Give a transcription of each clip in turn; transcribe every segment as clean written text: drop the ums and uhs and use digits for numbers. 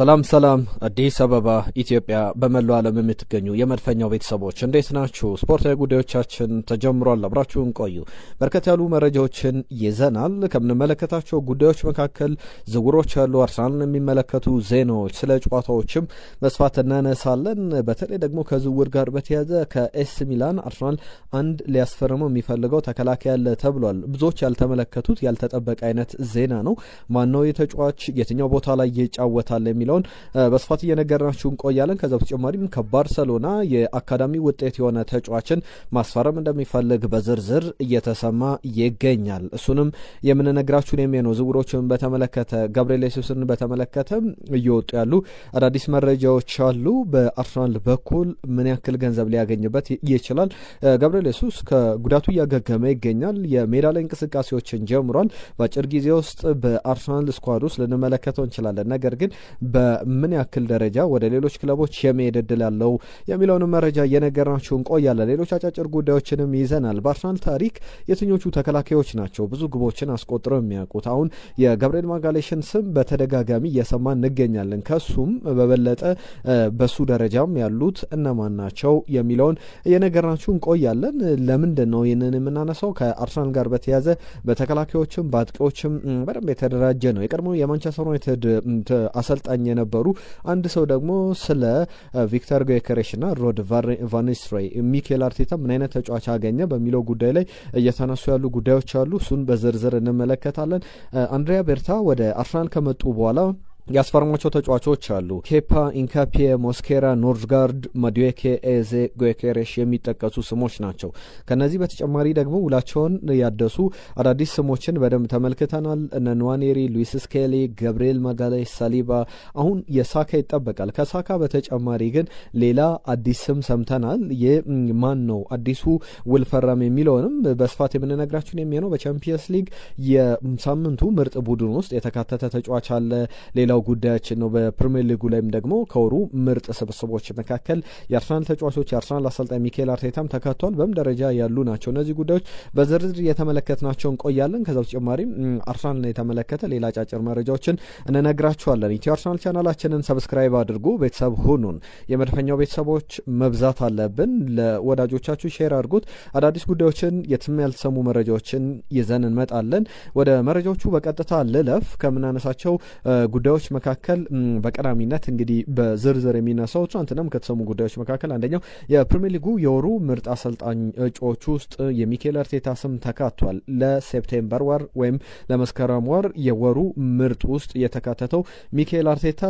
ሰላም አዲስ አበባ ኢትዮጵያ በመላው ዓለም የምትገኙ የመድፈኛው ቤተሰቦች እንዴት ናችሁ? ስፖርታዊ ጉዳዮቻችን ተጀምሯል። አብራችሁን ቆዩ። በርከት ያሉ መረጃዎችን ይዘናል። ከምንመለከታቸው ጉዳዮች መካከል ዝውውሮች ያሉ አርሰናልን የሚመለከቱ ዜናዎች፣ ስለ ጨዋታዎችም መስፋት እናነሳለን። በተለይ ደግሞ ከዝውውር ጋር በተያያዘ ከኤስ ሚላን አርሰናል አንድ ሊያስፈርመው የሚፈልገው ተከላካይ አለ ተብሏል። ብዙዎች ያልተመለከቱት ያልተጠበቀ አይነት ዜና ነው። ማነው የተጫዋች የትኛው ቦታ ላይ ይጫወታል የሚለውን በስፋት እየነገርናችሁ እንቆያለን። ከዛ በተጨማሪም ከባርሰሎና የአካዳሚ ውጤት የሆነ ተጫዋችን ማስፈረም እንደሚፈልግ በዝርዝር እየተሰማ ይገኛል። እሱንም የምንነግራችሁ ነው። ዝውውሮችን በተመለከተ ጋብሪኤል ሱስን በተመለከተ እየወጡ ያሉ አዳዲስ መረጃዎች አሉ። በአርሰናል በኩል ምን ያክል ገንዘብ ሊያገኝበት ይችላል? ጋብሪኤል ሱስ ከጉዳቱ እያገገመ ይገኛል። የሜዳ ላይ እንቅስቃሴዎችን ጀምሯል። በአጭር ጊዜ ውስጥ በአርሰናል ስኳድ ውስጥ ልንመለከተው እንችላለን። ነገር ግን በምን ያክል ደረጃ ወደ ሌሎች ክለቦች የመሄድ እድል ያለው የሚለውን መረጃ እየነገርናችሁ እንቆያለን። ሌሎች አጫጭር ጉዳዮችንም ይዘናል። በአርሰናል ታሪክ የትኞቹ ተከላካዮች ናቸው ብዙ ግቦችን አስቆጥረው የሚያውቁት? አሁን የጋብሪኤል ማጋሌሽን ስም በተደጋጋሚ እየሰማን እንገኛለን። ከሱም በበለጠ በሱ ደረጃም ያሉት እነማን ናቸው የሚለውን እየነገርናችሁ እንቆያለን። ለምንድን ነው ይህንን የምናነሳው? ከአርሰናል ጋር በተያያዘ በተከላካዮችም በአጥቂዎችም በደንብ የተደራጀ ነው። የቀድሞ የማንቸስተር ዩናይትድ አሰልጣኝ የነበሩ አንድ ሰው ደግሞ ስለ ቪክተር ጊዮኬሬሽና ሮድ ቫን ኒስተልሮይ ሚኬል አርቴታ ምን አይነት ተጫዋች አገኘ በሚለው ጉዳይ ላይ እየተነሱ ያሉ ጉዳዮች አሉ። እሱን በዝርዝር እንመለከታለን። አንድሪያ ቤርታ ወደ አርሰናል ከመጡ በኋላ ያስፈረሟቸው ተጫዋቾች አሉ። ኬፓ፣ ኢንካፒዬ፣ ሞስኬራ፣ ኖርዝጋርድ፣ ማዱዌኬ፣ ኤዜ፣ ጊዮኬሬሽ የሚጠቀሱ ስሞች ናቸው። ከነዚህ በተጨማሪ ደግሞ ውላቸውን ያደሱ አዳዲስ ስሞችን በደንብ ተመልክተናል። እነ ንዋኔሪ፣ ሉዊስ ስኬሊ፣ ገብርኤል ማጋሌሽ፣ ሳሊባ፣ አሁን የሳካ ይጠበቃል። ከሳካ በተጨማሪ ግን ሌላ አዲስ ስም ሰምተናል። ማን ነው አዲሱ ውል ፈራም የሚለውንም በስፋት የምንነግራችሁን የሚሆነው በቻምፒየንስ ሊግ የሳምንቱ ምርጥ ቡድን ውስጥ የተካተተ ተጫዋች አለ። ሌላው ጉዳያችን ነው። በፕሪሚየር ሊጉ ላይም ደግሞ ከወሩ ምርጥ ስብስቦች መካከል የአርሰናል ተጫዋቾች የአርሰናል አሰልጣኝ ሚኬል አርቴታም ተካቷል። በምን ደረጃ ያሉ ናቸው? እነዚህ ጉዳዮች በዝርዝር እየተመለከትናቸው እንቆያለን። ከዛ በተጨማሪም አርሰናልን የተመለከተ ሌላ አጫጭር መረጃዎችን እንነግራችኋለን። ኢትዮ አርሰናል ቻናላችንን ሰብስክራይብ አድርጉ፣ ቤተሰብ ሁኑን። የመድፈኛው ቤተሰቦች መብዛት አለብን። ለወዳጆቻችሁ ሼር አድርጉት። አዳዲስ ጉዳዮችን የትም ያልተሰሙ መረጃዎችን ይዘን እንመጣለን። ወደ መረጃዎቹ በቀጥታ ልለፍ። ከምናነሳቸው ጉዳዮች መካከል በቀዳሚነት እንግዲህ በዝርዝር የሚነሳው ትናንትናም ከተሰሙ ጉዳዮች መካከል አንደኛው የፕሪሚየር ሊጉ የወሩ ምርጥ አሰልጣኝ እጩዎች ውስጥ የሚኬል አርቴታ ስም ተካቷል። ለሴፕቴምበር ወር ወይም ለመስከረም ወር የወሩ ምርጥ ውስጥ የተካተተው ሚኬል አርቴታ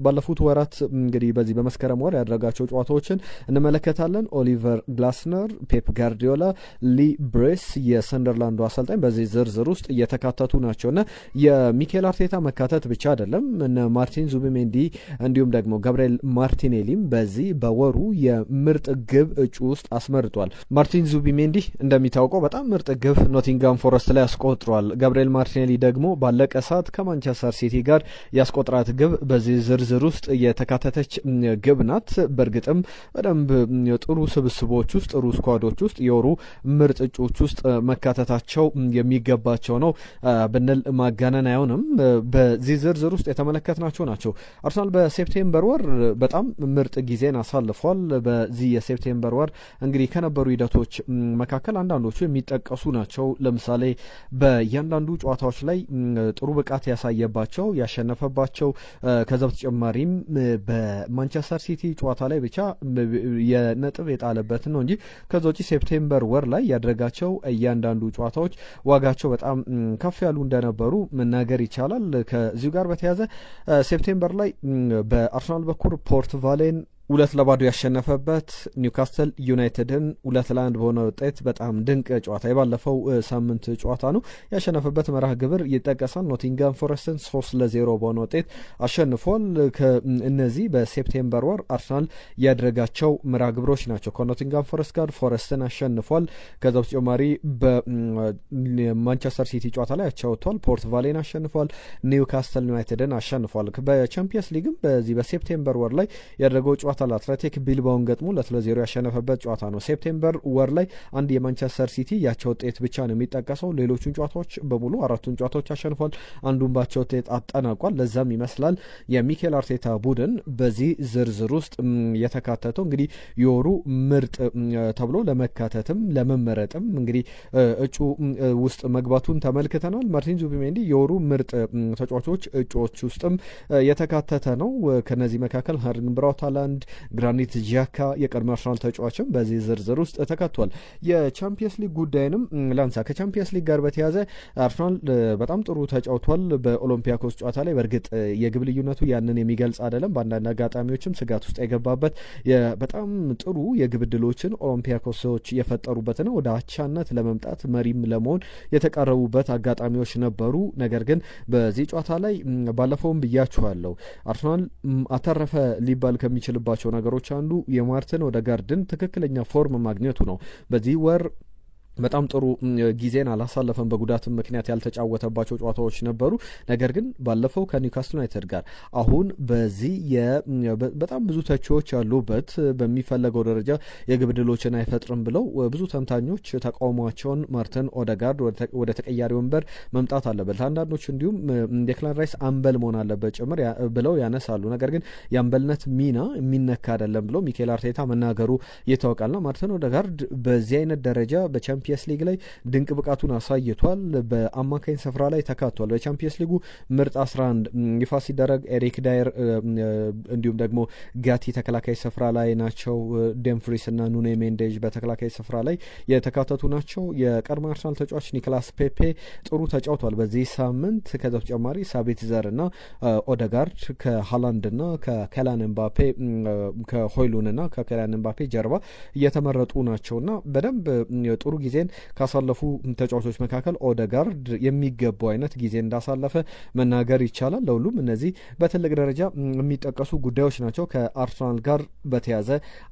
ባለፉት ወራት እንግዲህ በዚህ በመስከረም ወር ያደረጋቸው ጨዋታዎችን እንመለከታለን። ኦሊቨር ግላስነር፣ ፔፕ ጋርዲዮላ፣ ሊ ብሬስ የሰንደርላንዱ አሰልጣኝ በዚህ ዝርዝር ውስጥ እየተካተቱ ናቸውና የሚኬል አርቴታ መካተት ብቻ አይደለም። እነ ማርቲን ዙቢሜንዲ እንዲሁም ደግሞ ጋብሪኤል ማርቲኔሊም በዚህ በወሩ የምርጥ ግብ እጩ ውስጥ አስመርጧል። ማርቲን ዙቢሜንዲ እንደሚታወቀው በጣም ምርጥ ግብ ኖቲንጋም ፎረስት ላይ ያስቆጥሯል። ጋብሪኤል ማርቲኔሊ ደግሞ ባለቀ ሰዓት ከማንቸስተር ሲቲ ጋር ያስቆጥራት ግብ በዚህ ዝርዝር ውስጥ የተካተተች ግብ ናት። በእርግጥም በደንብ ጥሩ ስብስቦች ውስጥ ጥሩ ስኳዶች ውስጥ የወሩ ምርጥ እጩዎች ውስጥ መካተታቸው የሚገባቸው ነው ብንል ማጋነን አይሆንም። በዚህ ዝርዝር ውስጥ የተመለከትናቸው ናቸው። አርሰናል በሴፕቴምበር ወር በጣም ምርጥ ጊዜን አሳልፏል። በዚህ የሴፕቴምበር ወር እንግዲህ ከነበሩ ሂደቶች መካከል አንዳንዶቹ የሚጠቀሱ ናቸው። ለምሳሌ በእያንዳንዱ ጨዋታዎች ላይ ጥሩ ብቃት ያሳየባቸው ያሸነፈባቸው፣ ከዛ በተጨማሪም በማንቸስተር ሲቲ ጨዋታ ላይ ብቻ የነጥብ የጣለበት ነው እንጂ ከዛ ውጪ ሴፕቴምበር ወር ላይ ያደረጋቸው እያንዳንዱ ጨዋታዎች ዋጋቸው በጣም ከፍ ያሉ እንደነበሩ መናገር ይቻላል። ከዚሁ ጋር በተያያዘ ሴፕቴምበር ላይ በአርሰናል በኩል ፖርት ቫሌን 2-0 ያሸነፈበት፣ ኒውካስትል ዩናይትድን 2-1 በሆነ ውጤት በጣም ድንቅ ጨዋታ የባለፈው ሳምንት ጨዋታ ነው ያሸነፈበት መርሃ ግብር ይጠቀሳል። ኖቲንጋም ፎረስትን 3-0 በሆነ ውጤት አሸንፏል። እነዚህ በሴፕቴምበር ወር አርሰናል ያደረጋቸው መርሃ ግብሮች ናቸው። ከኖቲንጋም ፎረስት ጋር ፎረስትን አሸንፏል። ከዛ በተጨማሪ በማንቸስተር ሲቲ ጨዋታ ላይ አቻውቷል። ፖርት ቫሌን አሸንፏል። ኒውካስትል ዩናይትድን አሸንፏል። በቻምፒየንስ ሊግም በዚህ በሴፕቴምበር ወር ላይ ያደረገው ጨዋታ ይጫወታል። አትሌቲክ ቢልባውን ገጥሞ 2-0 ያሸነፈበት ጨዋታ ነው። ሴፕቴምበር ወር ላይ አንድ የማንቸስተር ሲቲ ያቻ ውጤት ብቻ ነው የሚጠቀሰው። ሌሎቹን ጨዋታዎች በሙሉ 4ቱን ጨዋታዎች አሸንፏል። አንዱን ባቻ ውጤት አጠናቋል። ለዛም ይመስላል የሚኬል አርቴታ ቡድን በዚህ ዝርዝር ውስጥ የተካተተው። እንግዲህ የወሩ ምርጥ ተብሎ ለመካተትም ለመመረጥም እንግዲህ እጩ ውስጥ መግባቱን ተመልክተናል። ማርቲን ዙቢሜንዲ የወሩ ምርጥ ተጫዋቾች እጩዎች ውስጥም የተካተተ ነው። ከነዚህ መካከል ሃርሊንግ ብራውት ሃላንድ፣ ግራኒት ዣካ የቀድሞ አርሰናል ተጫዋችም በዚህ ዝርዝር ውስጥ ተካቷል። የቻምፒየንስ ሊግ ጉዳይንም ላንሳ። ከቻምፒየንስ ሊግ ጋር በተያያዘ አርሰናል በጣም ጥሩ ተጫውቷል በኦሎምፒያኮስ ጨዋታ ላይ። በእርግጥ የግብ ልዩነቱ ያንን የሚገልጽ አይደለም። በአንዳንድ አጋጣሚዎችም ስጋት ውስጥ የገባበት በጣም ጥሩ የግብ ዕድሎችን ኦሎምፒያኮሶች የፈጠሩበትና ወደ አቻነት ለመምጣት መሪም ለመሆን የተቃረቡበት አጋጣሚዎች ነበሩ። ነገር ግን በዚህ ጨዋታ ላይ ባለፈውም ብያችኋለሁ አርሰናል አተረፈ ሊባል ከሚችልባቸው ነገሮች አንዱ የማርቲን ኦዴጋርድን ትክክለኛ ፎርም ማግኘቱ ነው። በዚህ ወር በጣም ጥሩ ጊዜን አላሳለፈም። በጉዳትም ምክንያት ያልተጫወተባቸው ጨዋታዎች ነበሩ። ነገር ግን ባለፈው ከኒውካስል ዩናይትድ ጋር አሁን በዚህ በጣም ብዙ ተቺዎች ያሉበት በሚፈለገው ደረጃ የግብ ዕድሎችን አይፈጥርም ብለው ብዙ ተንታኞች ተቃውሟቸውን ማርቲን ኦዴጋርድ ወደ ተቀያሪ ወንበር መምጣት አለበት፣ አንዳንዶች እንዲሁም ዴክላን ራይስ አምበል መሆን አለበት ጭምር ብለው ያነሳሉ። ነገር ግን የአምበልነት ሚና የሚነካ አይደለም ብለው ሚኬል አርቴታ መናገሩ ይታወቃልና ማርቲን ኦዴጋርድ በዚህ አይነት ደረጃ በቻምፒየንስ ሊግ ላይ ድንቅ ብቃቱን አሳይቷል። በአማካኝ ስፍራ ላይ ተካቷል። በቻምፒየንስ ሊጉ ምርጥ 11 ይፋ ሲደረግ ኤሪክ ዳየር እንዲሁም ደግሞ ጋቲ ተከላካይ ስፍራ ላይ ናቸው። ዴምፍሪስ እና ኑኔ ሜንዴዥ በተከላካይ ስፍራ ላይ የተካተቱ ናቸው። የቀድሞ አርሰናል ተጫዋች ኒኮላስ ፔፔ ጥሩ ተጫውቷል በዚህ ሳምንት። ከዛ በተጨማሪ ሳቤትዘር እና ኦዴጋርድ ከሃላንድ እና ከኬላን ኤምባፔ ከሆይሉን እና ከኬላን ኤምባፔ ጀርባ እየተመረጡ ናቸውና በደንብ ጥሩ ጊዜን ካሳለፉ ተጫዋቾች መካከል ኦዴጋርድ የሚገባው አይነት ጊዜ እንዳሳለፈ መናገር ይቻላል። ለሁሉም እነዚህ በትልቅ ደረጃ የሚጠቀሱ ጉዳዮች ናቸው። ከአርሰናል ጋር በተያዘ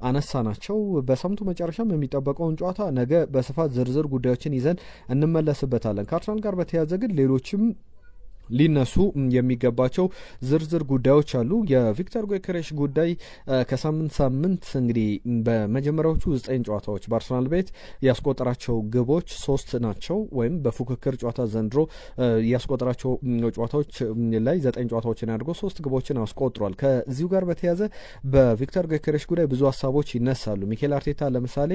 አነሳ ናቸው። በሳምንቱ መጨረሻም የሚጠበቀውን ጨዋታ ነገ በስፋት ዝርዝር ጉዳዮችን ይዘን እንመለስበታለን። ከአርሰናል ጋር በተያዘ ግን ሌሎችም ሊነሱ የሚገባቸው ዝርዝር ጉዳዮች አሉ። የቪክተር ጊዮኬሬሽ ጉዳይ ከሳምንት ሳምንት እንግዲህ በመጀመሪያዎቹ 9 ጨዋታዎች በአርሰናል ቤት ያስቆጠራቸው ግቦች 3 ናቸው። ወይም በፉክክር ጨዋታ ዘንድሮ ያስቆጠራቸው ጨዋታዎች ላይ 9 ጨዋታዎችን አድርጎ 3 ግቦችን አስቆጥሯል። ከዚሁ ጋር በተያያዘ በቪክተር ጊዮኬሬሽ ጉዳይ ብዙ ሀሳቦች ይነሳሉ። ሚኬል አርቴታ ለምሳሌ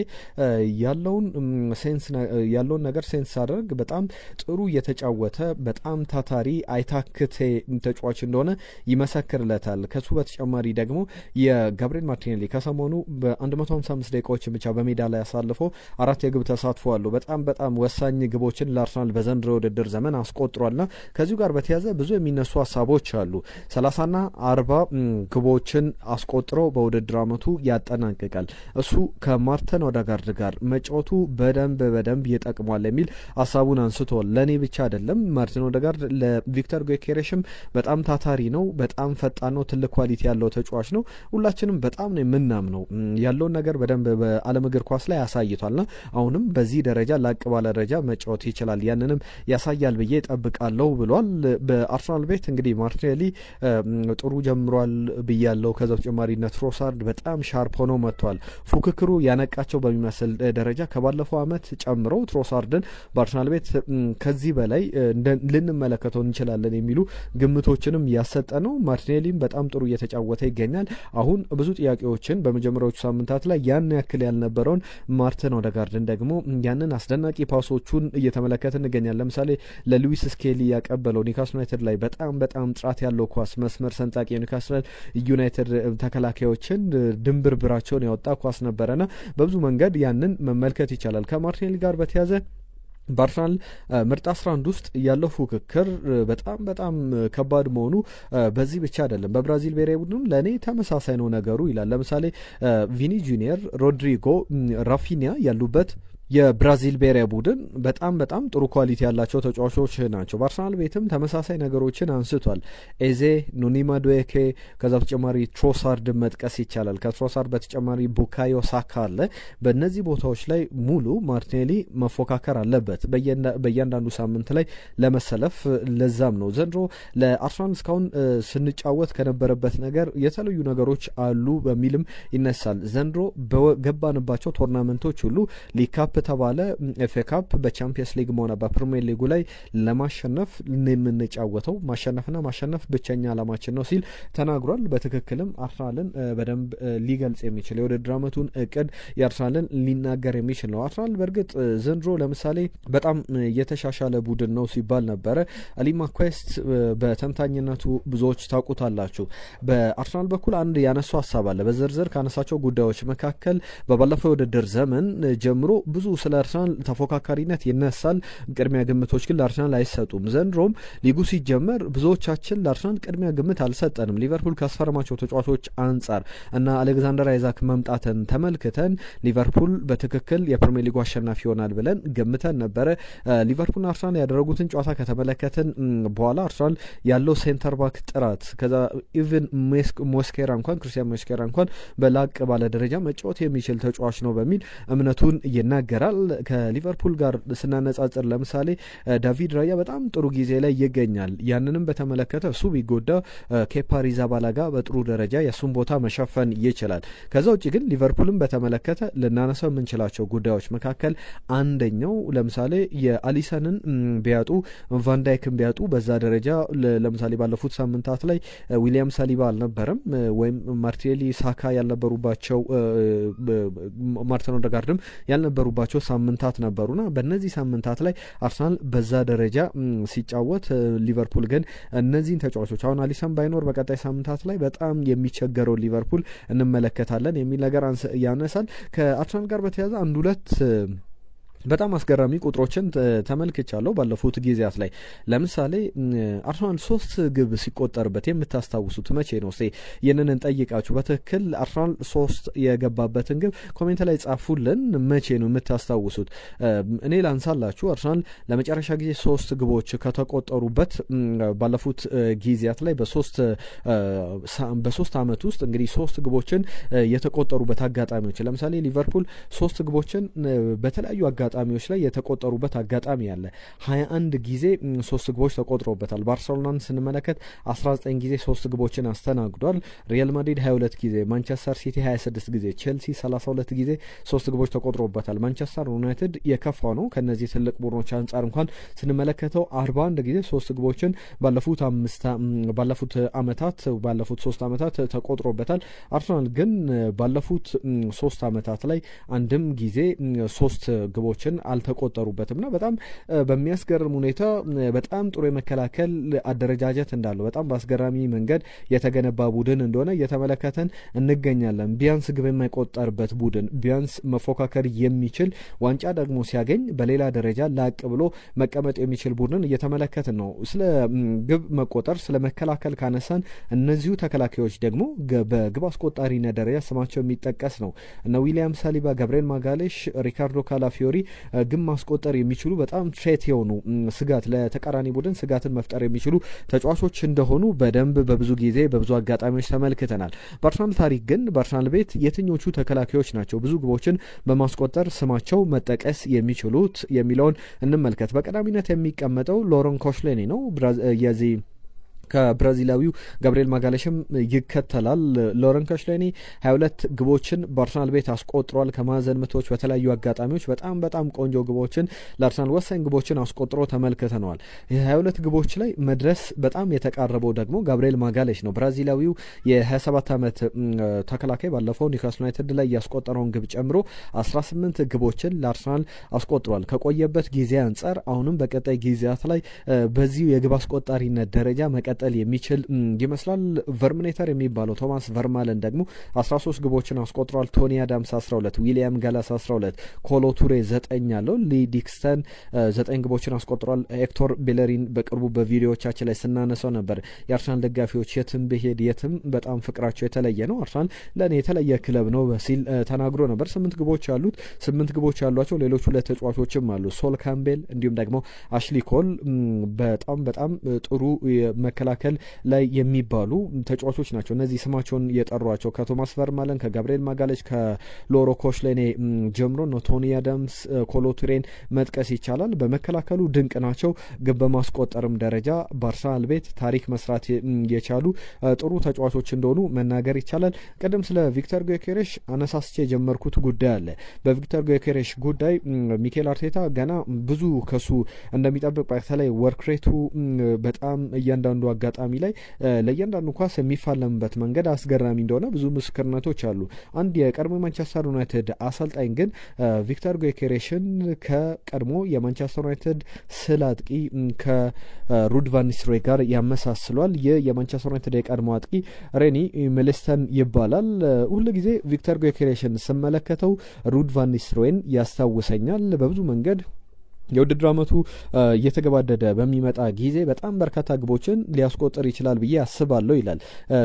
ያለውን ነገር ሴንስ አደርግ በጣም ጥሩ እየተጫወተ በጣም ታታሪ አይታክቴ ተጫዋች እንደሆነ ይመሰክርለታል። ከሱ በተጨማሪ ደግሞ የጋብሪኤል ማርቲኔሊ ከሰሞኑ በ155 ደቂቃዎች ብቻ በሜዳ ላይ አሳልፎ 4 የግብ ተሳትፎ አለው። በጣም ወሳኝ ግቦችን ለአርሰናል በዘንድሮ ውድድር ዘመን አስቆጥሯልና ከዚሁ ጋር በተያያዘ ብዙ የሚነሱ ሀሳቦች አሉ። 30ና 40 ግቦችን አስቆጥሮ በውድድር አመቱ ያጠናቅቃል። እሱ ከማርቲን ኦዴጋርድ ጋር መጫወቱ በደንብ ይጠቅሟል የሚል ሀሳቡን አንስቷል። ለኔ ብቻ አይደለም ማርቲን ኦዴጋርድ ቪክተር ጊዮኬሬሽም በጣም ታታሪ ነው፣ በጣም ፈጣን ነው፣ ትልቅ ኳሊቲ ያለው ተጫዋች ነው። ሁላችንም በጣም ነው የምናምነው ያለውን ነገር በደንብ በዓለም እግር ኳስ ላይ ያሳይቷልና አሁንም በዚህ ደረጃ ላቅ ባለ ደረጃ መጫወት ይችላል፣ ያንንም ያሳያል ብዬ ጠብቃለሁ ብሏል። በአርሰናል ቤት እንግዲህ ማርቲኔሊ ጥሩ ጀምሯል ብያለሁ። ከዛ በተጨማሪነት ትሮሳርድ በጣም ሻርፕ ሆኖ መጥቷል። ፉክክሩ ያነቃቸው በሚመስል ደረጃ ከባለፈው አመት ጨምሮ ትሮሳርድን በአርሰናል ቤት ከዚህ በላይ ልንመለከተው እንችላለን የሚሉ ግምቶችንም ያሰጠ ነው። ማርቲኔሊም በጣም ጥሩ እየተጫወተ ይገኛል። አሁን ብዙ ጥያቄዎችን በመጀመሪያዎቹ ሳምንታት ላይ ያን ያክል ያልነበረውን ማርቲን ኦዴጋርድን ደግሞ ያንን አስደናቂ ፓሶቹን እየተመለከትን እንገኛለን። ለምሳሌ ለሉዊስ ስኬሊ ያቀበለው ኒውካስል ዩናይትድ ላይ በጣም ጥራት ያለው ኳስ መስመር ሰንጣቂ የኒውካስል ዩናይትድ ተከላካዮችን ድንብርብራቸውን ያወጣ ኳስ ነበረና በብዙ መንገድ ያንን መመልከት ይቻላል። ከማርቲኔሊ ጋር በተያዘ በአርሰናል ምርጥ 11 ውስጥ ያለው ፉክክር በጣም ከባድ መሆኑ በዚህ ብቻ አይደለም። በብራዚል ብሔራዊ ቡድንም ለእኔ ተመሳሳይ ነው ነገሩ ይላል። ለምሳሌ ቪኒ ጁኒየር፣ ሮድሪጎ፣ ራፊኒያ ያሉበት የብራዚል ብሔራዊ ቡድን በጣም ጥሩ ኳሊቲ ያላቸው ተጫዋቾች ናቸው። በአርሰናል ቤትም ተመሳሳይ ነገሮችን አንስቷል። ኤዜ፣ ኑኒ ማዱዌኬ፣ ከዛ በተጨማሪ ትሮሳርድ መጥቀስ ይቻላል። ከትሮሳርድ በተጨማሪ ቡካዮ ሳካ አለ። በእነዚህ ቦታዎች ላይ ሙሉ ማርቲኔሊ መፎካከር አለበት በእያንዳንዱ ሳምንት ላይ ለመሰለፍ። ለዛም ነው ዘንድሮ ለአርሰናል እስካሁን ስንጫወት ከነበረበት ነገር የተለዩ ነገሮች አሉ በሚልም ይነሳል። ዘንድሮ በገባንባቸው ቶርናመንቶች ሁሉ ሊግ ካፕ ተባለ ኤፍ ኤ ካፕ በቻምፒየንስ ሊግ ሆነ በፕሪሚየር ሊጉ ላይ ለማሸነፍ የምንጫወተው ማሸነፍና ማሸነፍ ብቸኛ ዓላማችን ነው ሲል ተናግሯል። በትክክልም አርሰናልን በደንብ ሊገልጽ የሚችል የውድድር ዓመቱን እቅድ የአርሰናልን ሊናገር የሚችል ነው። አርሰናል በእርግጥ ዘንድሮ ለምሳሌ በጣም የተሻሻለ ቡድን ነው ሲባል ነበረ። አሊ ማኳስት በተንታኝነቱ ብዙዎች ታውቁታላችሁ። በአርሰናል በኩል አንድ ያነሱ ሀሳብ አለ። በዝርዝር ካነሳቸው ጉዳዮች መካከል በባለፈው የውድድር ዘመን ጀምሮ ብዙ ስለ አርሰናል ተፎካካሪነት ይነሳል። ቅድሚያ ግምቶች ግን ለአርሰናል አይሰጡም። ዘንድሮም ሊጉ ሲጀመር ብዙዎቻችን ለአርሰናል ቅድሚያ ግምት አልሰጠንም። ሊቨርፑል ካስፈረማቸው ተጫዋቾች አንጻር እና አሌክዛንደር አይዛክ መምጣትን ተመልክተን ሊቨርፑል በትክክል የፕሪሚየር ሊጉ አሸናፊ ይሆናል ብለን ገምተን ነበረ። ሊቨርፑልና አርሰናል ያደረጉትን ጨዋታ ከተመለከትን በኋላ አርሰናል ያለው ሴንተር ባክ ጥራት ከዛ ኢቭን ሞስኬራ እንኳን ክርስቲያን ሞስኬራ እንኳን በላቅ ባለ ደረጃ መጫወት የሚችል ተጫዋች ነው በሚል እምነቱን ይናገራል። ከሊቨርፑል ጋር ስናነጻጽር ለምሳሌ ዳቪድ ራያ በጣም ጥሩ ጊዜ ላይ ይገኛል። ያንንም በተመለከተ እሱ ቢጎዳ ኬፓ አሪዛባላጋ በጥሩ ደረጃ የሱን ቦታ መሸፈን ይችላል። ከዛ ውጭ ግን ሊቨርፑልን በተመለከተ ልናነሳው የምንችላቸው ጉዳዮች መካከል አንደኛው ለምሳሌ የአሊሰንን ቢያጡ ቫንዳይክን ቢያጡ በዛ ደረጃ ለምሳሌ ባለፉት ሳምንታት ላይ ዊሊያም ሳሊባ አልነበረም ወይም ማርቲኔሊ ሳካ ያልነበሩባቸው ማርቲን ኦዴጋርድም ያልነበሩባቸው ሳምንታት ነበሩና በእነዚህ ሳምንታት ላይ አርሰናል በዛ ደረጃ ሲጫወት ሊቨርፑል ግን እነዚህን ተጫዋቾች አሁን አሊሰን ባይኖር በቀጣይ ሳምንታት ላይ በጣም የሚቸገረው ሊቨርፑል እንመለከታለን የሚል ነገር ያነሳል። ከአርሰናል ጋር በተያያዘ አንድ ሁለት በጣም አስገራሚ ቁጥሮችን ተመልክቻለሁ ባለፉት ጊዜያት ላይ። ለምሳሌ አርሰናል 3 ግብ ሲቆጠርበት የምታስታውሱት መቼ ነው? እስቲ ይህንን እንጠይቃችሁ። በትክክል አርሰናል 3 የገባበትን ግብ ኮሜንት ላይ ጻፉልን። መቼ ነው የምታስታውሱት? እኔ ላንሳላችሁ። አርሰናል ለመጨረሻ ጊዜ 3 ግቦች ከተቆጠሩበት ባለፉት ጊዜያት ላይ በሶስት አመት ውስጥ እንግዲህ 3 ግቦችን የተቆጠሩበት አጋጣሚዎች ለምሳሌ ሊቨርፑል 3 ግቦችን በተለያዩ አጋጣሚዎች ላይ የተቆጠሩበት አጋጣሚ ያለ 21 ጊዜ 3 ግቦች ተቆጥሮበታል። ባርሴሎናን ስንመለከት 19 ጊዜ 3 ግቦችን አስተናግዷል። ሪያል ማድሪድ 22 ጊዜ፣ ማንቸስተር ሲቲ 26 ጊዜ፣ ቼልሲ 32 ጊዜ 3 ግቦች ተቆጥሮበታል። ማንቸስተር ዩናይትድ የከፋው ነው ከነዚህ ትልቅ ቡድኖች አንጻር እንኳን ስንመለከተው 41 ጊዜ 3 ግቦችን ባለፉት 3 አመታት ተቆጥሮበታል። አርሰናል ግን ባለፉት 3 አመታት ላይ አንድም ጊዜ 3 ግቦችን አልተቆጠሩበትምና በጣም በሚያስገርም ሁኔታ በጣም ጥሩ የመከላከል አደረጃጀት እንዳለው በጣም በአስገራሚ መንገድ የተገነባ ቡድን እንደሆነ እየተመለከተን እንገኛለን። ቢያንስ ግብ የማይቆጠርበት ቡድን ቢያንስ መፎካከር የሚችል ዋንጫ ደግሞ ሲያገኝ በሌላ ደረጃ ላቅ ብሎ መቀመጥ የሚችል ቡድን እየተመለከትን ነው። ስለ ግብ መቆጠር ስለ መከላከል ካነሳን እነዚሁ ተከላካዮች ደግሞ በግብ አስቆጣሪነት ደረጃ ስማቸው የሚጠቀስ ነው። እነ ዊሊያም ሳሊባ፣ ገብርኤል ማጋሌሽ፣ ሪካርዶ ካላፊዮሪ ግብ ማስቆጠር የሚችሉ በጣም ትሬት የሆኑ ስጋት ለተቃራኒ ቡድን ስጋትን መፍጠር የሚችሉ ተጫዋቾች እንደሆኑ በደንብ በብዙ ጊዜ በብዙ አጋጣሚዎች ተመልክተናል። በአርሰናል ታሪክ ግን በአርሰናል ቤት የትኞቹ ተከላካዮች ናቸው ብዙ ግቦችን በማስቆጠር ስማቸው መጠቀስ የሚችሉት የሚለውን እንመልከት። በቀዳሚነት የሚቀመጠው ሎረን ኮሽሌኒ ነው። የዚህ ከብራዚላዊው ገብርኤል ማጋሌሽም ይከተላል። ሎረን ኮሽሌኒ 22 ግቦችን በአርሰናል ቤት አስቆጥሯል። ከማዕዘን ምቶች በተለያዩ አጋጣሚዎች በጣም ቆንጆ ግቦችን ለአርሰናል ወሳኝ ግቦችን አስቆጥሮ ተመልክተነዋል። የ22 ግቦች ላይ መድረስ በጣም የተቃረበው ደግሞ ገብርኤል ማጋሌሽ ነው። ብራዚላዊው የ27 ዓመት ተከላካይ ባለፈው ኒውካስል ዩናይትድ ላይ ያስቆጠረውን ግብ ጨምሮ 18 ግቦችን ለአርሰናል አስቆጥሯል። ከቆየበት ጊዜ አንጻር አሁንም በቀጣይ ጊዜያት ላይ በዚሁ የግብ አስቆጣሪነት ደረጃ መቀጠል መቀጠል የሚችል ይመስላል። ቨርሚኔተር የሚባለው ቶማስ ቨርማለን ደግሞ 13 ግቦችን አስቆጥሯል። ቶኒ አዳምስ 12፣ ዊሊያም ጋላስ 12፣ ኮሎ ቱሬ 9 ያለው፣ ሊ ዲክስተን 9 ግቦችን አስቆጥሯል። ሄክቶር ቤለሪን በቅርቡ በቪዲዮዎቻችን ላይ ስናነሳው ነበር። የአርሰናል ደጋፊዎች የትም ብሄድ የትም በጣም ፍቅራቸው የተለየ ነው፣ አርሰናል ለእኔ የተለየ ክለብ ነው ሲል ተናግሮ ነበር። 8 ግቦች ያሉት 8 ግቦች ያሏቸው ሌሎች ሁለት ተጫዋቾችም አሉ፣ ሶል ካምቤል እንዲሁም ደግሞ አሽሊ ኮል በጣም ጥሩ መከላከል ላይ የሚባሉ ተጫዋቾች ናቸው። እነዚህ ስማቸውን የጠሯቸው ከቶማስ ቨርማለን፣ ከጋብሪኤል ማጋሌሽ፣ ከሎሮ ኮሽሌኔ ጀምሮ ነው ቶኒ አዳምስ፣ ኮሎ ቱሬን መጥቀስ ይቻላል። በመከላከሉ ድንቅ ናቸው። ግብ በማስቆጠርም ደረጃ በአርሰናል ቤት ታሪክ መስራት የቻሉ ጥሩ ተጫዋቾች እንደሆኑ መናገር ይቻላል። ቀደም ስለ ቪክተር ጊዮኬሬሽ አነሳስቼ የጀመርኩት ጉዳይ አለ። በቪክተር ጊዮኬሬሽ ጉዳይ ሚኬል አርቴታ ገና ብዙ ከሱ እንደሚጠብቅ በተለይ ወርክሬቱ በጣም እያንዳንዱ አጋጣሚ ላይ ለእያንዳንዱ ኳስ የሚፋለምበት መንገድ አስገራሚ እንደሆነ ብዙ ምስክርነቶች አሉ። አንድ የቀድሞ ማንቸስተር ዩናይትድ አሰልጣኝ ግን ቪክተር ጊዮኬሬሽን ከቀድሞ የማንቸስተር ዩናይትድ ስል አጥቂ ከሩድ ቫን ኒስተልሮይ ጋር ያመሳስሏል። ይህ የማንቸስተር ዩናይትድ የቀድሞ አጥቂ ሬኒ ሚልስተን ይባላል። ሁሉ ጊዜ ቪክተር ጊዮኬሬሽን ስመለከተው ሩድ ቫን ኒስተልሮይን ያስታውሰኛል። በብዙ መንገድ የውድድር ዓመቱ እየተገባደደ በሚመጣ ጊዜ በጣም በርካታ ግቦችን ሊያስቆጥር ይችላል ብዬ አስባለሁ ይላል።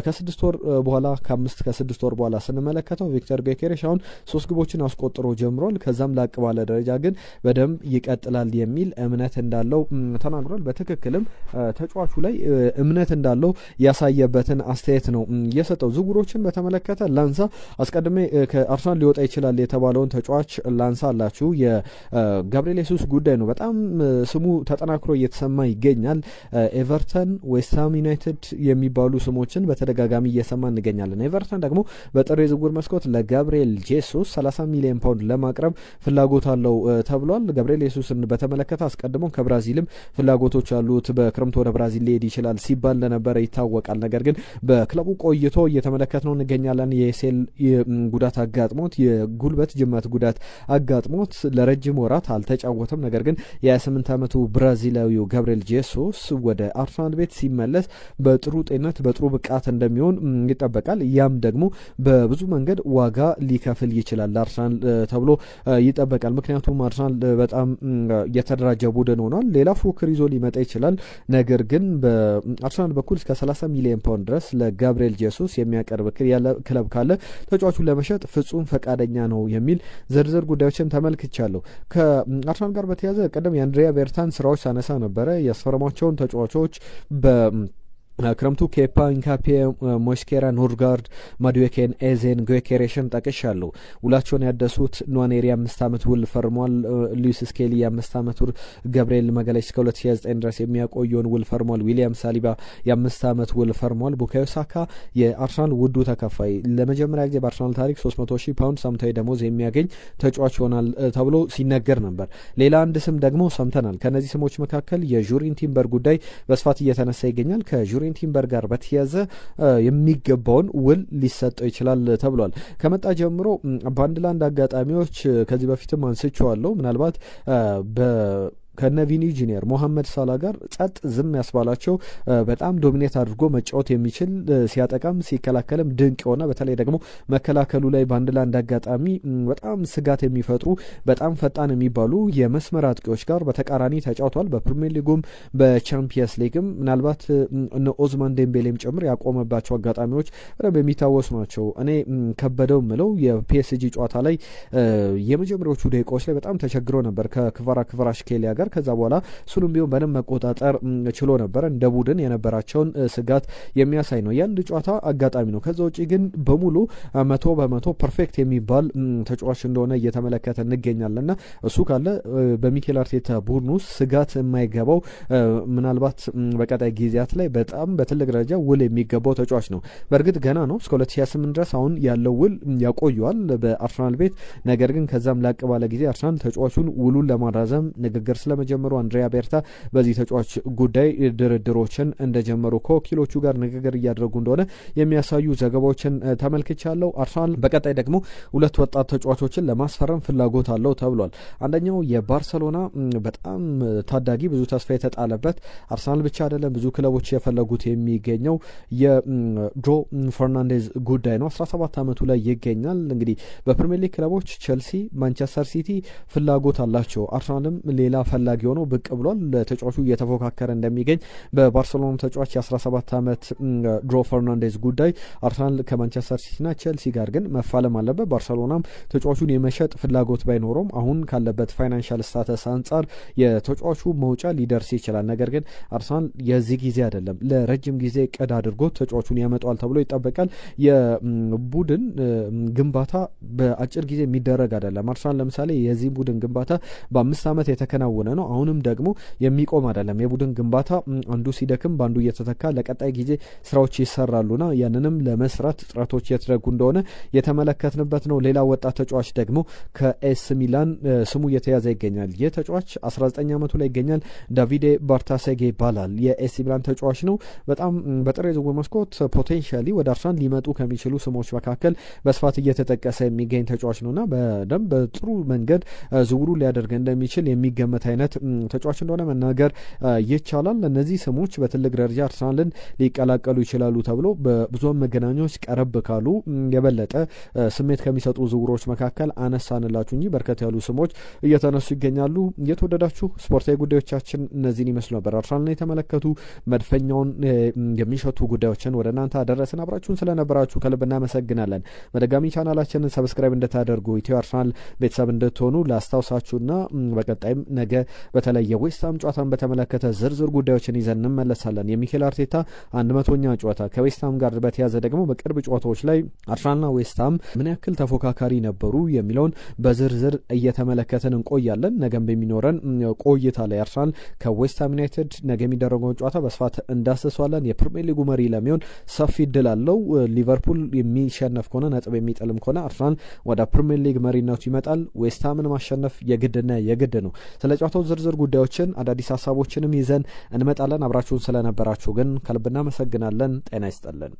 ከ6 ወር በኋላ ከ6 ወር በኋላ ስንመለከተው ቪክተር ጊዮኬሬሽ አሁን 3 ግቦችን አስቆጥሮ ጀምሯል። ከዛም ላቅ ባለ ደረጃ ግን በደንብ ይቀጥላል የሚል እምነት እንዳለው ተናግሯል። በትክክልም ተጫዋቹ ላይ እምነት እንዳለው ያሳየበትን አስተያየት ነው የሰጠው። ዝውውሮችን በተመለከተ ላንሳ። አስቀድሜ ከአርሰናል ሊወጣ ይችላል የተባለውን ተጫዋች ላንሳ አላችሁ። የጋብሪኤል ሱስ ጉዳይ ነው። በጣም ስሙ ተጠናክሮ እየተሰማ ይገኛል። ኤቨርተን፣ ዌስትሃም ዩናይትድ የሚባሉ ስሞችን በተደጋጋሚ እየሰማ እንገኛለን። ኤቨርተን ደግሞ በጥር የዝውውር መስኮት ለጋብሪኤል ጄሱስ 30 ሚሊዮን ፓውንድ ለማቅረብ ፍላጎት አለው ተብሏል። ጋብሪኤል ጄሱስን በተመለከተ አስቀድሞ ከብራዚልም ፍላጎቶች አሉት። በክረምት ወደ ብራዚል ሊሄድ ይችላል ሲባል እንደነበረ ይታወቃል። ነገር ግን በክለቡ ቆይቶ እየተመለከትነው እንገኛለን። የሴል ጉዳት አጋጥሞት የጉልበት ጅማት ጉዳት አጋጥሞት ለረጅም ወራት አልተጫወተም። ነገር ግን የ28 ዓመቱ ብራዚላዊው ጋብሪኤል ጄሱስ ወደ አርሰናል ቤት ሲመለስ በጥሩ ጤንነት በጥሩ ብቃት እንደሚሆን ይጠበቃል። ያም ደግሞ በብዙ መንገድ ዋጋ ሊከፍል ይችላል አርሰናል ተብሎ ይጠበቃል። ምክንያቱም አርሰናል በጣም የተደራጀ ቡድን ሆኗል። ሌላ ፉክክር ይዞ ሊመጣ ይችላል። ነገር ግን በአርሰናል በኩል እስከ 30 ሚሊዮን ፓውንድ ድረስ ለጋብሪኤል ጄሱስ የሚያቀርብ ክለብ ካለ ተጫዋቹን ለመሸጥ ፍጹም ፈቃደኛ ነው የሚል ዝርዝር ጉዳዮችን ተመልክቻለሁ። ከአርሰናል ጋር በተያዘ ቀደም የአንድሪያ ቤርታን ስራዎች ሳነሳ ነበረ። ያስፈረሟቸውን ተጫዋቾች ክረምቱ ኬፓ፣ ኢንካፔ፣ ሞስኬራ፣ ኖርጋርድ፣ ማዱዌኬን፣ ኤዜን፣ ጊዮኬሬሽን ጠቅሻለሁ። ውላቸውን ያደሱት ኗኔሪ 5 ዓመት ውል ፈርሟል። ሉዊስ ስኬሊ 5 ዓመት ውል፣ ገብርኤል ማጋሌሽ እስከ 2029 ድረስ የሚያቆየውን ውል ፈርሟል። ዊሊያም ሳሊባ የ5 ዓመት ውል ፈርሟል። ቡካዮ ሳካ የአርሰናል ውዱ ተከፋይ ለመጀመሪያ ጊዜ በአርሰናል ታሪክ 300,000 ፓውንድ ሳምንታዊ ደሞዝ የሚያገኝ ተጫዋች ይሆናል ተብሎ ሲነገር ነበር። ሌላ አንድ ስም ደግሞ ሰምተናል። ከነዚህ ስሞች መካከል የጁሪን ቲምበር ጉዳይ በስፋት እየተነሳ ይገኛል። ከጁሪን ቲምበር ጋር በተያዘ የሚገባውን ውል ሊሰጠው ይችላል ተብሏል። ከመጣ ጀምሮ በአንድ ለአንድ አጋጣሚዎች ከዚህ በፊትም አንስቼዋለሁ። ምናልባት ከነ ቪኒ ጁኒየር ሞሐመድ ሳላ ጋር ጸጥ ዝም ያስባላቸው በጣም ዶሚኔት አድርጎ መጫወት የሚችል ሲያጠቃም ሲከላከልም ድንቅ የሆነ በተለይ ደግሞ መከላከሉ ላይ በአንድ ለአንድ አጋጣሚ በጣም ስጋት የሚፈጥሩ በጣም ፈጣን የሚባሉ የመስመር አጥቂዎች ጋር በተቃራኒ ተጫውቷል። በፕሪሚየር ሊጉም በቻምፒየንስ ሊግም ምናልባት እነ ኦዝማን ዴምቤሌም ጭምር ያቆመባቸው አጋጣሚዎች በደንብ የሚታወሱ ናቸው። እኔ ከበደው ምለው የፒኤስጂ ጨዋታ ላይ የመጀመሪያዎቹ ደቂቃዎች ላይ በጣም ተቸግሮ ነበር ከክቫራትስኬሊያ ጋር። ከዛ በኋላ እሱንም ቢሆን በደንብ መቆጣጠር ችሎ ነበር። እንደ ቡድን የነበራቸውን ስጋት የሚያሳይ ነው። የአንድ ጨዋታ አጋጣሚ ነው። ከዛ ውጪ ግን በሙሉ 100% ፐርፌክት የሚባል ተጫዋች እንደሆነ እየተመለከተ እንገኛለንና እሱ ካለ በሚኬል አርቴታ ቡድን ውስጥ ስጋት የማይገባው ምናልባት በቀጣይ ጊዜያት ላይ በጣም በትልቅ ደረጃ ውል የሚገባው ተጫዋች ነው። በእርግጥ ገና ነው። እስከ 2028 ድረስ አሁን ያለው ውል ያቆየዋል በአርሰናል ቤት። ነገር ግን ከዛም ላቅ ባለ ጊዜ አርሰናል ተጫዋቹን ውሉን ለማራዘም ንግግር ስለመጀመሩ አንድሪያ ቤርታ በዚህ ተጫዋች ጉዳይ ድርድሮችን እንደጀመሩ ከወኪሎቹ ጋር ንግግር እያደረጉ እንደሆነ የሚያሳዩ ዘገባዎችን ተመልክቻለሁ። አርሰናል በቀጣይ ደግሞ ሁለት ወጣት ተጫዋቾችን ለማስፈረም ፍላጎት አለው ተብሏል። አንደኛው የባርሰሎና በጣም ታዳጊ ብዙ ተስፋ የተጣለበት አርሰናል ብቻ አይደለም ብዙ ክለቦች የፈለጉት የሚገኘው የጆ ፈርናንዴዝ ጉዳይ ነው። 17 ዓመቱ ላይ ይገኛል። እንግዲህ በፕሪሚየር ሊግ ክለቦች ቼልሲ፣ ማንቸስተር ሲቲ ፍላጎት አላቸው። አርሰናልም ሌላ ፈላጊ ሆኖ ብቅ ብሏል። ተጫዋቹ እየተፎካከረ እንደሚገኝ በባርሰሎና ተጫዋች የ17 ዓመት ጆ ፈርናንዴዝ ጉዳይ አርሰናል ከማንቸስተር ሲቲና ቼልሲ ጋር ግን መፋለም አለበት። ባርሰሎናም ተጫዋቹን የመሸጥ ፍላጎት ባይኖረውም አሁን ካለበት ፋይናንሻል ስታተስ አንጻር የተጫዋቹ መውጫ ሊደርስ ይችላል። ነገር ግን አርሰናል የዚህ ጊዜ አይደለም ለረጅም ጊዜ ቅድ አድርጎ ተጫዋቹን ያመጣዋል ተብሎ ይጠበቃል። የቡድን ግንባታ በአጭር ጊዜ የሚደረግ አይደለም። አርሰናል ለምሳሌ የዚህ ቡድን ግንባታ በ5 ዓመት የተከናወነ ነው። አሁንም ደግሞ የሚቆም አይደለም። የቡድን ግንባታ አንዱ ሲደክም በአንዱ እየተተካ ለቀጣይ ጊዜ ስራዎች ይሰራሉና ያንንም ለመስራት ጥረቶች እየተደረጉ እንደሆነ የተመለከትንበት ነው። ሌላ ወጣት ተጫዋች ደግሞ ከኤስ ሚላን ስሙ እየተያዘ ይገኛል። ይህ ተጫዋች 19 ዓመቱ ላይ ይገኛል። ዳቪዴ ባርታሴጌ ይባላል። የኤስ ሚላን ተጫዋች ነው። በጣም በጥር የዝውውር መስኮት ፖቴንሻሊ ወደ አርሰናል ሊመጡ ከሚችሉ ስሞች መካከል በስፋት እየተጠቀሰ የሚገኝ ተጫዋች ነውና በደንብ በጥሩ መንገድ ዝውውሩ ሊያደርግ እንደሚችል የሚገመት አይነት ተጫዋች እንደሆነ መናገር ይቻላል። እነዚህ ስሞች በትልቅ ደረጃ አርሰናልን ሊቀላቀሉ ይችላሉ ተብሎ በብዙሃን መገናኛዎች ቀረብ ካሉ የበለጠ ስሜት ከሚሰጡ ዝውውሮች መካከል አነሳንላችሁ እንጂ በርከት ያሉ ስሞች እየተነሱ ይገኛሉ። የተወደዳችሁ ስፖርታዊ ጉዳዮቻችን እነዚህን ይመስሉ ነበር። አርሰናልን የተመለከቱ መድፈኛውን የሚሸቱ ጉዳዮችን ወደ እናንተ አደረስን። አብራችሁን ስለነበራችሁ ከልብ እናመሰግናለን። በድጋሚ ቻናላችንን ሰብስክራይብ እንድታደርጉ ኢትዮ አርሰናል ቤተሰብ እንድትሆኑ ላስታውሳችሁና በቀጣይም ነገ በተለይ የዌስትሃም ጨዋታን በተመለከተ ዝርዝር ጉዳዮችን ይዘን እንመለሳለን። የሚኬል አርቴታ 100ኛ ጨዋታ ከዌስትሃም ጋር በተያዘ ደግሞ በቅርብ ጨዋታዎች ላይ አርሰናልና ዌስትሃም ምን ያክል ተፎካካሪ ነበሩ የሚለውን በዝርዝር እየተመለከተን እንቆያለን። ነገም በሚኖረን ቆይታ ላይ አርሰናል ከዌስትሃም ዩናይትድ ነገ የሚደረገውን ጨዋታ በስፋት እንዳስሰዋለን። የፕሪሚየር ሊጉ መሪ ለሚሆን ሰፊ እድል አለው። ሊቨርፑል የሚሸነፍ ከሆነ ነጥብ የሚጥልም ከሆነ አርሰናል ወደ ፕሪሚየር ሊግ መሪነቱ ይመጣል። ዌስትሃምን ማሸነፍ የግድና የግድ ነው። ስለ ጨዋታው ዝርዝር ጉዳዮችን አዳዲስ ሀሳቦችንም ይዘን እንመጣለን። አብራችሁን ስለነበራችሁ ግን ከልብ እናመሰግናለን። ጤና ይስጥልን።